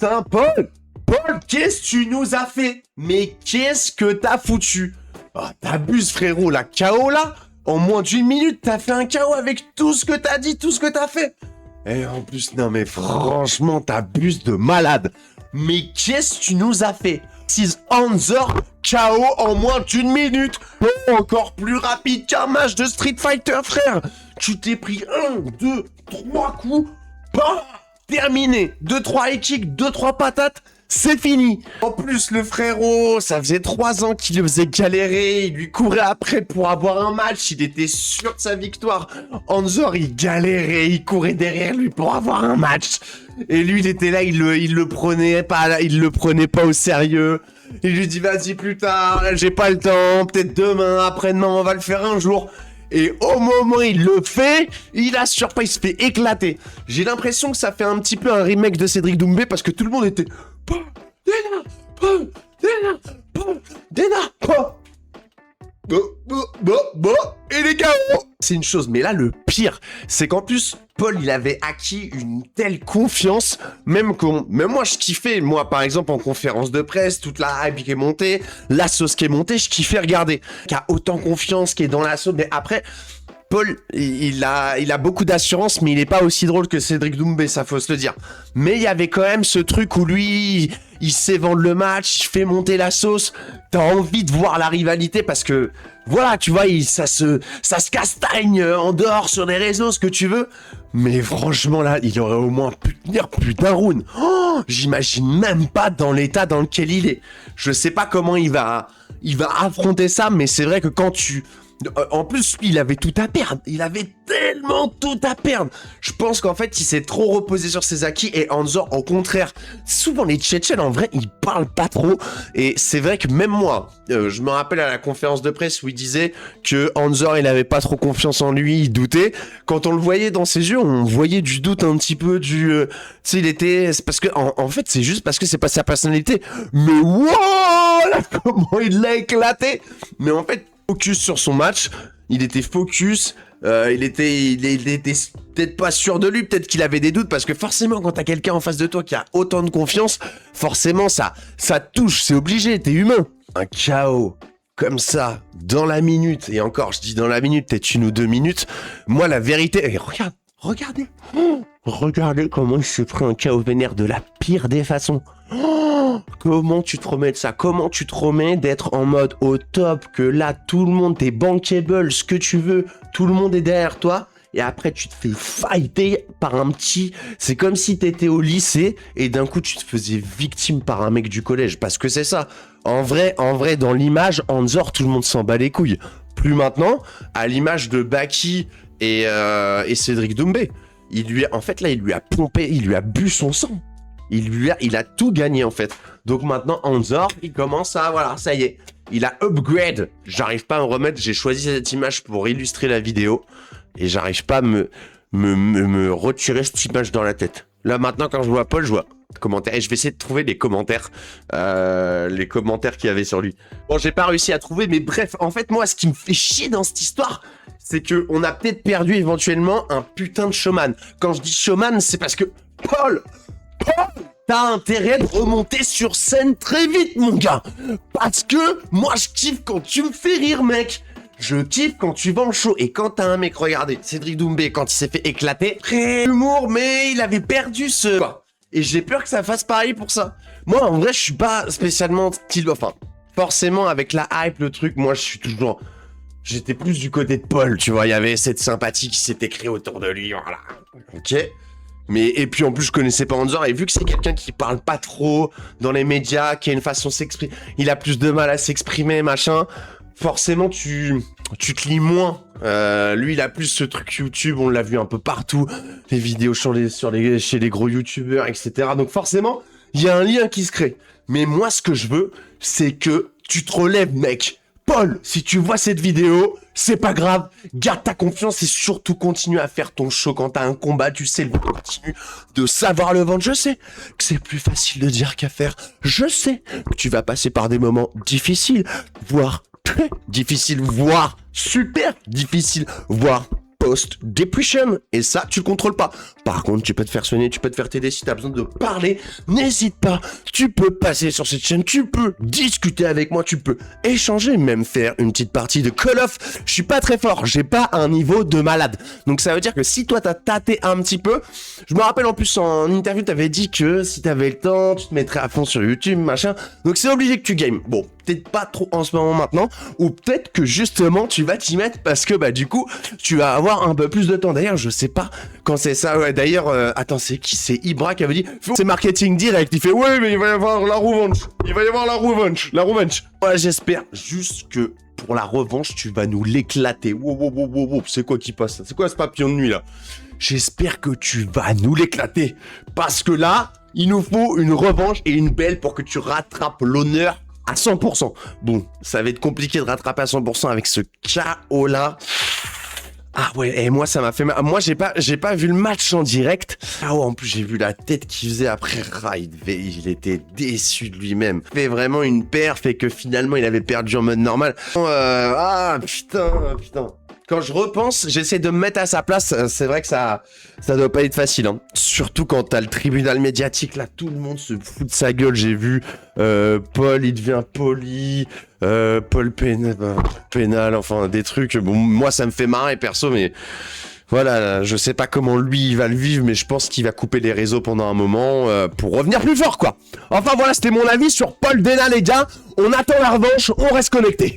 Putain, Paul, qu'est-ce que tu nous as fait? Mais qu'est-ce que t'as foutu? Oh, t'abuses, frérot, la KO là? En moins d'une minute, t'as fait un KO avec tout ce que t'as dit, tout ce que t'as fait. Et en plus, non mais franchement, t'abuses de malade. Mais qu'est-ce que tu nous as fait? 6 Hanzor KO en moins d'une minute. Oh, encore plus rapide qu'un match de Street Fighter, frère. Tu t'es pris 1, 2, 3 coups. Bah, terminé. 2-3 high kicks, 2-3 patates. C'est fini. En plus, le frérot, ça faisait 3 ans qu'il le faisait galérer. Il lui courait après pour avoir un match. Il était sûr de sa victoire. Hanzor, il galérait. Il courait derrière lui pour avoir un match. Et lui, il était là, il le prenait pas au sérieux. Il lui dit, vas-y, plus tard, là, j'ai pas le temps. Peut-être demain, après-demain, on va le faire un jour. Et au moment où il le fait, il assure pas, il se fait éclater. J'ai l'impression que ça fait un petit peu un remake de Cédric Doumbé parce que tout le monde était... Et les gars, c'est une chose, mais là le pire, c'est qu'en plus Paul il avait acquis une telle confiance, même moi je kiffais, moi par exemple en conférence de presse, toute la hype qui est montée, la sauce qui est montée, je kiffais regarder, qui a autant confiance, qui est dans la sauce, mais après Paul, il a beaucoup d'assurance, mais il est pas aussi drôle que Cédric Doumbé, ça faut se le dire. Mais il y avait quand même ce truc où lui, il sait vendre le match, il fait monter la sauce. T'as envie de voir la rivalité parce que, voilà, tu vois, ça se castagne en dehors sur les réseaux, ce que tu veux. Mais franchement, là, il aurait au moins pu tenir plus d'un round. Oh, j'imagine même pas dans l'état dans lequel il est. Je sais pas comment il va affronter ça, mais c'est vrai que quand tu... En plus, lui, il avait tout à perdre. Il avait tellement tout à perdre. Je pense qu'en fait, il s'est trop reposé sur ses acquis et Hanzor, au contraire. Souvent, les Tchétchènes, en vrai, ils parlent pas trop. Et c'est vrai que même moi, je me rappelle à la conférence de presse où il disait que Hanzor, il avait pas trop confiance en lui, il doutait. Quand on le voyait dans ses yeux, on voyait du doute un petit peu, tu sais, il était... C'est parce que, en fait, c'est juste parce que c'est pas sa personnalité. Mais wow, là, comment il l'a éclaté. Mais en fait, focus sur son match, il était focus, il était peut-être pas sûr de lui, peut-être qu'il avait des doutes, parce que forcément quand t'as quelqu'un en face de toi qui a autant de confiance, forcément ça touche, c'est obligé, t'es humain. Un KO comme ça, dans la minute, et encore je dis dans la minute, peut-être 1 ou 2 minutes, moi la vérité, et regardez comment il s'est pris un KO vénère de la pire des façons. Oh, comment tu te remets de ça? Comment tu te remets d'être en mode au top, que là tout le monde t'es bankable, ce que tu veux, tout le monde est derrière toi, et après tu te fais fighter par un petit... C'est comme si t'étais au lycée et d'un coup tu te faisais victime par un mec du collège, parce que c'est ça. En vrai, dans l'image, Hanzor, tout le monde s'en bat les couilles. Plus maintenant, à l'image de Baki et Cédric Doumbé. Il lui a pompé, il lui a bu son sang. Il a tout gagné en fait. Donc maintenant Hanzor, il commence à, voilà, ça y est, il a upgrade. J'arrive pas à me remettre, j'ai choisi cette image pour illustrer la vidéo et j'arrive pas à me retirer cette image dans la tête. Là maintenant quand je vois Paul, je vois commentaires et je vais essayer de trouver les commentaires qu'il y avait sur lui. Bon, j'ai pas réussi à trouver, mais bref, en fait moi ce qui me fait chier dans cette histoire, c'est que on a peut-être perdu éventuellement un putain de showman. Quand je dis showman, c'est parce que Paul, t'as intérêt de remonter sur scène très vite, mon gars. Parce que moi, je kiffe quand tu me fais rire, mec. Je kiffe quand tu vends le show. Et quand t'as un mec, regardez, Cédric Doumbé, quand il s'est fait éclater, très humour, mais il avait perdu ce... Et j'ai peur que ça fasse pareil pour ça. Moi, en vrai, je suis pas spécialement style... Enfin, forcément, avec la hype, le truc, moi, je suis toujours... J'étais plus du côté de Paul, tu vois. Il y avait cette sympathie qui s'était créée autour de lui, voilà. Ok. Et puis en plus je connaissais pas Hanzor, et vu que c'est quelqu'un qui parle pas trop dans les médias, qui a une façon de s'exprimer, il a plus de mal à s'exprimer, machin, forcément tu te lis moins. Lui il a plus ce truc YouTube, on l'a vu un peu partout, les vidéos chez les gros youtubeurs, etc. Donc forcément, il y a un lien qui se crée. Mais moi ce que je veux, c'est que tu te relèves, mec. Paul, si tu vois cette vidéo, c'est pas grave, garde ta confiance et surtout continue à faire ton show quand t'as un combat, tu sais, continue de savoir le vendre. Je sais que c'est plus facile de dire qu'à faire. Je sais que tu vas passer par des moments difficiles, voire très difficiles, voire super difficiles, voire post-depression. Et ça, tu le contrôles pas. Par contre, tu peux te faire soigner, tu peux te faire t'aider si tu as besoin de parler. N'hésite pas, tu peux passer sur cette chaîne, tu peux discuter avec moi, tu peux échanger, même faire une petite partie de Call of. Je suis pas très fort, j'ai pas un niveau de malade. Donc ça veut dire que si toi t'as tâté un petit peu, je me rappelle en plus en interview, t'avais dit que si t'avais le temps, tu te mettrais à fond sur YouTube, machin. Donc c'est obligé que tu games. Bon, peut-être pas trop en ce moment maintenant, ou peut-être que justement tu vas t'y mettre parce que bah du coup tu vas avoir un peu plus de temps. D'ailleurs je sais pas quand c'est ça, ouais d'ailleurs attends c'est qui? C'est Ibra qui avait dit c'est marketing direct, il fait ouais mais il va y avoir la revanche, la revanche. Ouais j'espère juste que pour la revanche tu vas nous l'éclater. Wow. C'est quoi qui passe? C'est quoi ce papillon de nuit là? J'espère que tu vas nous l'éclater parce que là il nous faut une revanche et une belle pour que tu rattrapes l'honneur à 100%. Bon, ça va être compliqué de rattraper à 100% avec ce KO là. Ah ouais, et moi ça m'a fait mal. Moi j'ai pas vu le match en direct. Ah ouais, en plus j'ai vu la tête qu'il faisait après. Ah, il était déçu de lui-même. Il fait vraiment une perf et que finalement il avait perdu en mode normal. Putain. Quand je repense, j'essaie de me mettre à sa place. C'est vrai que ça doit pas être facile. Hein. Surtout quand t'as le tribunal médiatique. Là, tout le monde se fout de sa gueule. J'ai vu Paul, il devient poli. Paul pénal. Enfin, des trucs. Bon, moi, ça me fait marrer perso, mais voilà, je sais pas comment lui il va le vivre, mais je pense qu'il va couper les réseaux pendant un moment pour revenir plus fort, quoi. Enfin voilà, c'était mon avis sur Paul Dena, les gars. On attend la revanche, on reste connecté.